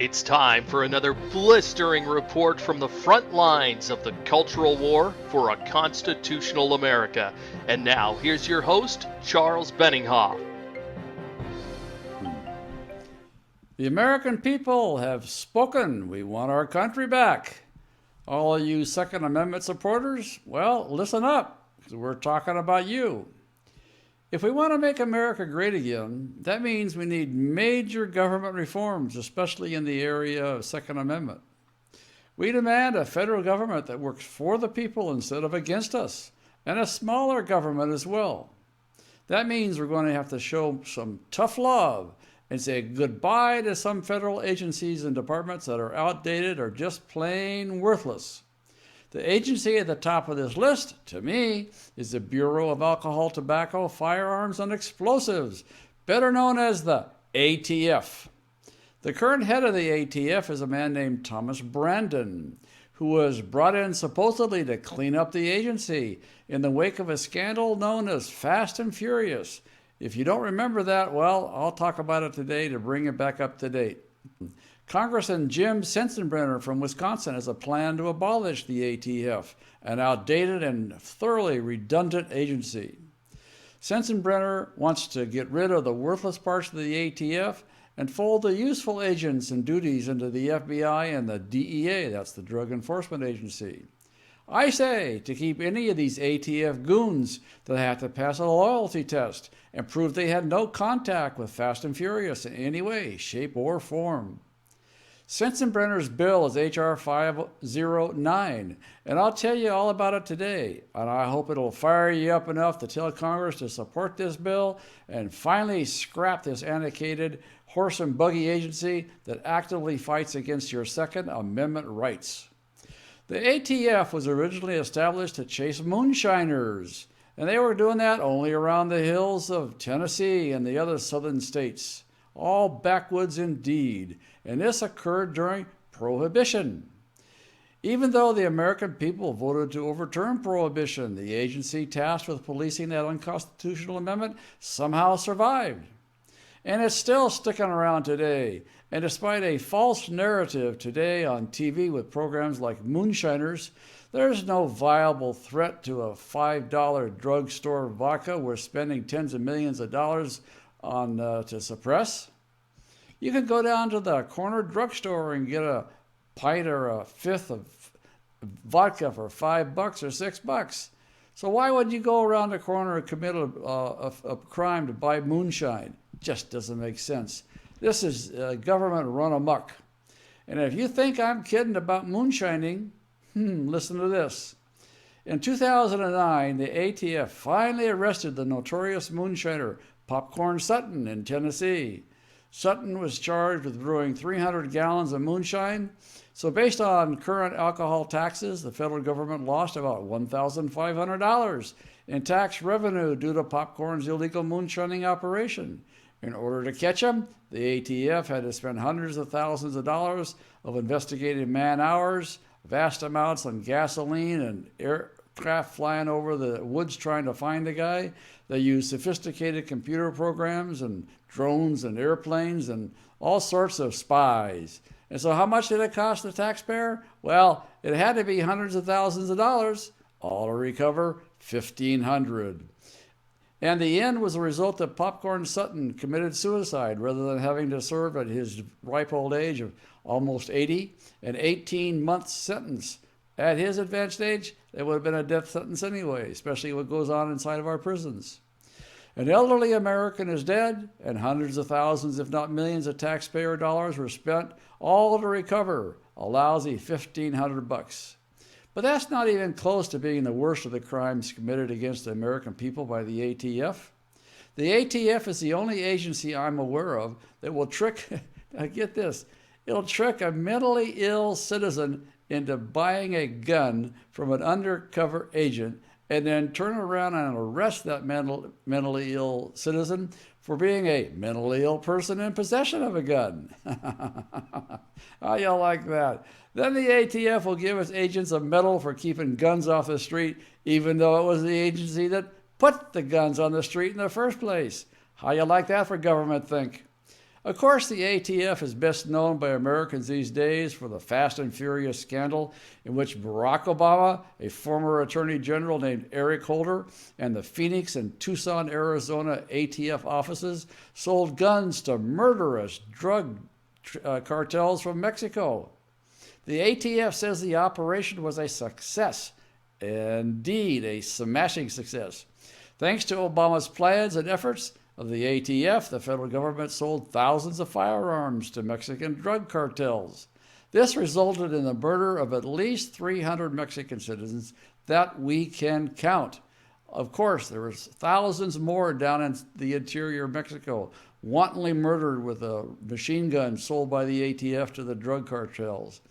It's time for another blistering report from the front lines of the cultural war for a constitutional America. And now, here's your host, Charles Benninghoff. The American people have spoken. We want our country back. All of you Second Amendment supporters, well, listen up, because we're talking about you. If we want to make America great again, that means we need major government reforms, especially in the area of Second Amendment. We demand a federal government that works for the people instead of against us, and a smaller government as well. That means we're going to have to show some tough love and say goodbye to some federal agencies and departments that are outdated or just plain worthless. The agency at the top of this list, to me, is the Bureau of Alcohol, Tobacco, Firearms and Explosives, better known as the ATF. The current head of the ATF is a man named Thomas Brandon, who was brought in supposedly to clean up the agency in the wake of a scandal known as Fast and Furious. If you don't remember that, well, I'll talk about it today to bring it back up to date. Congressman Jim Sensenbrenner from Wisconsin has a plan to abolish the ATF, an outdated and thoroughly redundant agency. Sensenbrenner wants to get rid of the worthless parts of the ATF and fold the useful agents and duties into the FBI and the DEA, that's the Drug Enforcement Agency. I say to keep any of these ATF goons that have to pass a loyalty test and prove they had no contact with Fast and Furious in any way, shape, or form. Sensenbrenner's bill is H.R. 509, and I'll tell you all about it today, and I hope it'll fire you up enough to tell Congress to support this bill and finally scrap this antiquated horse and buggy agency that actively fights against your Second Amendment rights. The ATF was originally established to chase moonshiners, and they were doing that only around the hills of Tennessee and the other southern states. All backwoods indeed, and this occurred during Prohibition. Even though the American people voted to overturn Prohibition, the agency tasked with policing that unconstitutional amendment somehow survived. And it's still sticking around today. And despite a false narrative today on TV with programs like Moonshiners, there's no viable threat to a $5 drugstore vodka we're spending tens of millions of dollars on to suppress. You can go down to the corner drugstore and get a pint or a fifth of vodka for $5 or $6. So why would you go around the corner and commit a crime to buy moonshine? Just doesn't make sense. This is government run amok. And if you think I'm kidding about moonshining, listen to this. In 2009, the ATF finally arrested the notorious moonshiner Popcorn Sutton in Tennessee. Sutton was charged with brewing 300 gallons of moonshine. So based on current alcohol taxes, the federal government lost about $1,500 in tax revenue due to Popcorn's illegal moonshining operation. In order to catch him, the ATF had to spend hundreds of thousands of dollars of investigative man-hours, vast amounts on gasoline and aircraft flying over the woods trying to find the guy. They used sophisticated computer programs and drones and airplanes and all sorts of spies. And so how much did it cost the taxpayer? Well, it had to be hundreds of thousands of dollars, all to recover $1,500. And the end was a result that Popcorn Sutton committed suicide rather than having to serve at his ripe old age of almost 80 an 18-month sentence. At his advanced age, it would have been a death sentence anyway, especially what goes on inside of our prisons. An elderly American is dead, and hundreds of thousands, if not millions, of taxpayer dollars were spent, all to recover a lousy $1,500. But that's not even close to being the worst of the crimes committed against the American people by the ATF. The ATF is the only agency I'm aware of that will trick, now get this, it'll trick a mentally ill citizen into buying a gun from an undercover agent and then turn around and arrest that mentally ill citizen for being a mentally ill person in possession of a gun. How y'all like that? Then the ATF will give its agents a medal for keeping guns off the street, even though it was the agency that put the guns on the street in the first place. How you like that for government think? Of course, the ATF is best known by Americans these days for the Fast and Furious scandal in which Barack Obama, a former attorney general named Eric Holder, and the Phoenix and Tucson, Arizona ATF offices sold guns to murderous drug cartels from Mexico. The ATF says the operation was a success, indeed a smashing success. Thanks to Obama's plans and efforts of the ATF, the federal government sold thousands of firearms to Mexican drug cartels. This resulted in the murder of at least 300 Mexican citizens that we can count. Of course, there was thousands more down in the interior of Mexico, wantonly murdered with a machine gun sold by the ATF to the drug cartels.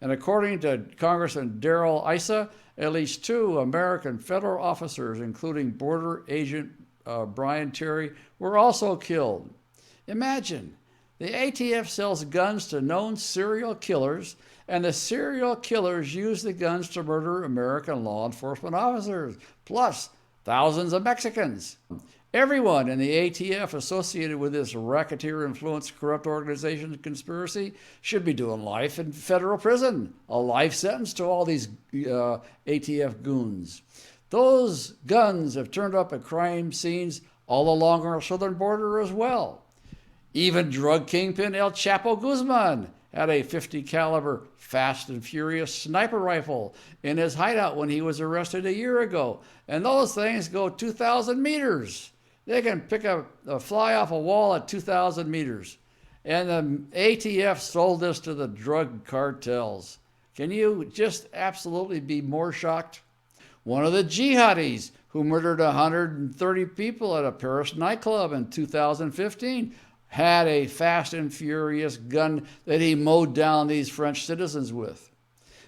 And according to Congressman Darrell Issa, at least 2 American federal officers, including Border Agent Brian Terry, were also killed. Imagine, the ATF sells guns to known serial killers, and the serial killers use the guns to murder American law enforcement officers, plus thousands of Mexicans. Everyone in the ATF associated with this racketeer-influenced corrupt organization conspiracy should be doing life in federal prison, a life sentence to all these ATF goons. Those guns have turned up at crime scenes all along our southern border as well. Even drug kingpin El Chapo Guzman had a .50 caliber Fast and Furious sniper rifle in his hideout when he was arrested a year ago. And those things go 2,000 meters. They can pick a fly off a wall at 2,000 meters. And the ATF sold this to the drug cartels. Can you just absolutely be more shocked? One of the jihadis who murdered 130 people at a Paris nightclub in 2015 had a Fast and Furious gun that he mowed down these French citizens with.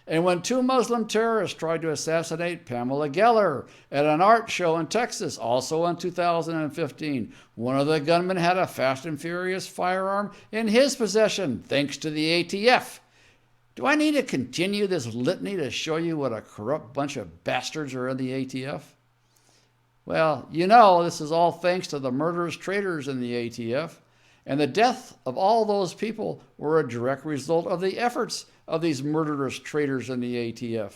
And when 2 Muslim terrorists tried to assassinate Pamela Geller at an art show in Texas, also in 2015, one of the gunmen had a Fast and Furious firearm in his possession, thanks to the ATF. Do I need to continue this litany to show you what a corrupt bunch of bastards are in the ATF? Well, you know, this is all thanks to the murderous traitors in the ATF, and the death of all those people were a direct result of the efforts of these murderous traitors in the ATF.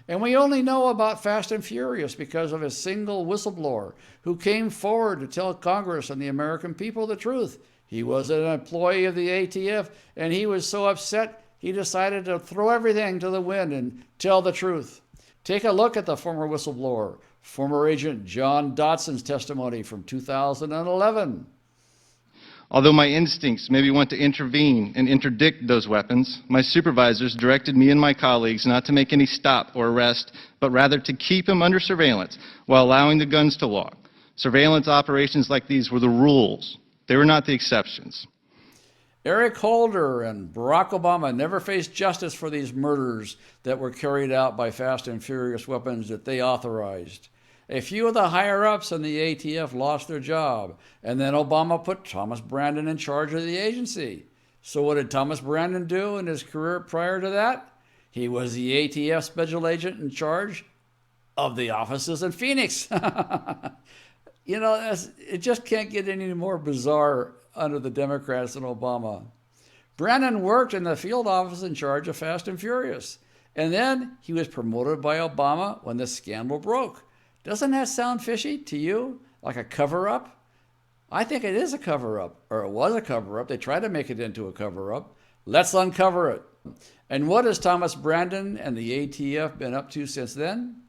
And we only know about Fast and Furious because of a single whistleblower who came forward to tell Congress and the American people the truth. He was an employee of the ATF, and he was so upset he decided to throw everything to the wind and tell the truth. Take a look at the former whistleblower, former agent John Dodson's testimony from 2011. Although my instincts maybe want to intervene and interdict those weapons, my supervisors directed me and my colleagues not to make any stop or arrest, but rather to keep him under surveillance while allowing the guns to walk. Surveillance operations like these were the rules. They were not the exceptions. Eric Holder and Barack Obama never faced justice for these murders that were carried out by Fast and Furious weapons that they authorized. A few of the higher-ups in the ATF lost their job, and then Obama put Thomas Brandon in charge of the agency. So what did Thomas Brandon do in his career prior to that? He was the ATF special agent in charge of the offices in Phoenix. You know, it just can't get any more bizarre under the Democrats than Obama. Brandon worked in the field office in charge of Fast and Furious, and then he was promoted by Obama when the scandal broke. Doesn't that sound fishy to you? Like a cover-up? I think it is a cover-up, or it was a cover-up. They tried to make it into a cover-up. Let's uncover it. And what has Thomas Brandon and the ATF been up to since then?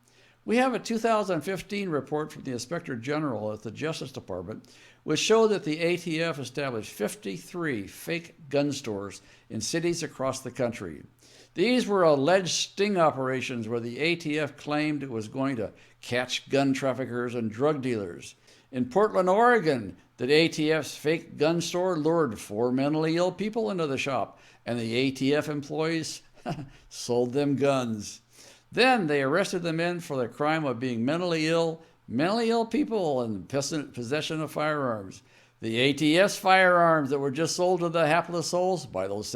We have a 2015 report from the Inspector General at the Justice Department, which showed that the ATF established 53 fake gun stores in cities across the country. These were alleged sting operations where the ATF claimed it was going to catch gun traffickers and drug dealers. In Portland, Oregon, the ATF's fake gun store lured 4 mentally ill people into the shop, and the ATF employees sold them guns. Then they arrested the men for the crime of being mentally ill people and possession of firearms. The ATF's firearms that were just sold to the hapless souls by those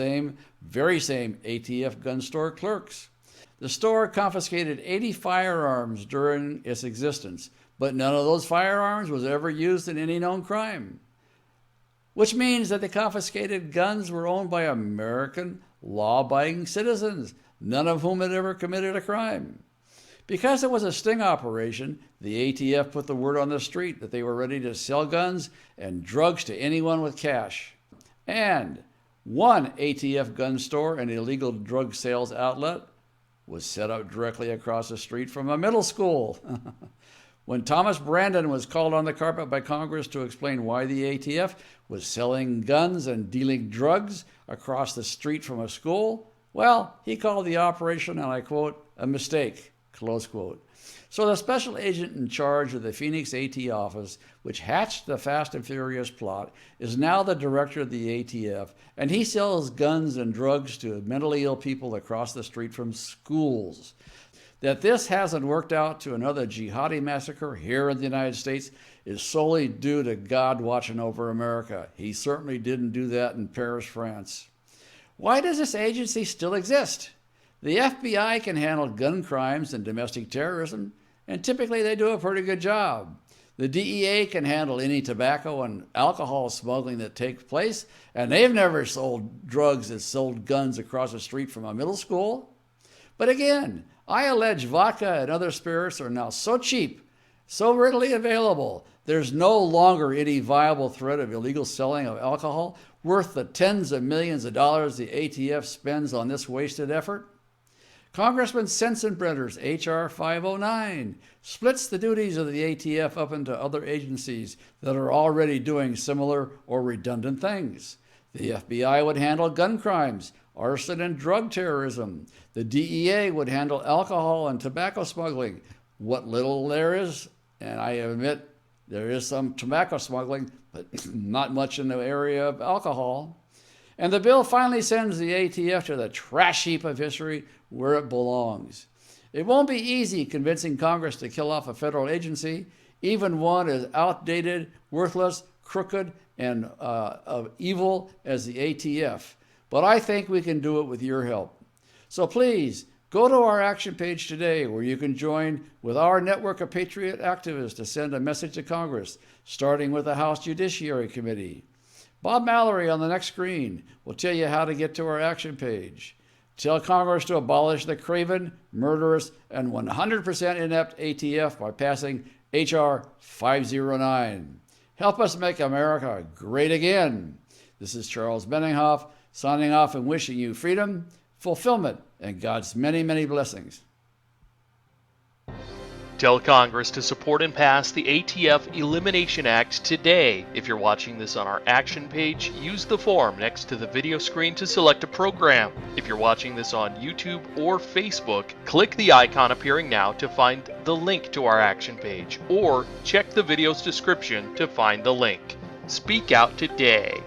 very same ATF gun store clerks. The store confiscated 80 firearms during its existence, but none of those firearms was ever used in any known crime. which means that the confiscated guns were owned by American law-abiding citizens, none of whom had ever committed a crime. Because it was a sting operation, the ATF put the word on the street that they were ready to sell guns and drugs to anyone with cash. And one ATF gun store and illegal drug sales outlet was set up directly across the street from a middle school. When Thomas Brandon was called on the carpet by Congress to explain why the ATF was selling guns and dealing drugs across the street from a school, well, he called the operation, and I quote, a mistake, close quote. So the special agent in charge of the Phoenix AT office, which hatched the Fast and Furious plot, is now the director of the ATF, and he sells guns and drugs to mentally ill people across the street from schools. That this hasn't worked out to another jihadi massacre here in the United States is solely due to God watching over America. He certainly didn't do that in Paris, France. Why does this agency still exist? The FBI can handle gun crimes and domestic terrorism, and typically they do a pretty good job. The DEA can handle any tobacco and alcohol smuggling that takes place, and they've never sold drugs that sold guns across the street from a middle school. But again, I allege vodka and other spirits are now so cheap, so readily available, there's no longer any viable threat of illegal selling of alcohol worth the tens of millions of dollars the ATF spends on this wasted effort. Congressman Sensenbrenner's H.R. 509 splits the duties of the ATF up into other agencies that are already doing similar or redundant things. The FBI would handle gun crimes, arson and drug terrorism. The DEA would handle alcohol and tobacco smuggling. What little there is, and I admit there is some tobacco smuggling, but not much in the area of alcohol. And the bill finally sends the ATF to the trash heap of history where it belongs. It won't be easy convincing Congress to kill off a federal agency, even one as outdated, worthless, crooked, and evil as the ATF. But I think we can do it with your help. So please, go to our action page today where you can join with our network of patriot activists to send a message to Congress, starting with the House Judiciary Committee. Bob Mallory on the next screen will tell you how to get to our action page. Tell Congress to abolish the craven, murderous, and 100% inept ATF by passing H.R. 509. Help us make America great again. This is Charles Benninghoff signing off and wishing you freedom, fulfillment, and God's many, many blessings. Tell Congress to support and pass the ATF Elimination Act today. If you're watching this on our action page, use the form next to the video screen to select a program. If you're watching this on YouTube or Facebook, click the icon appearing now to find the link to our action page, or check the video's description to find the link. Speak out today.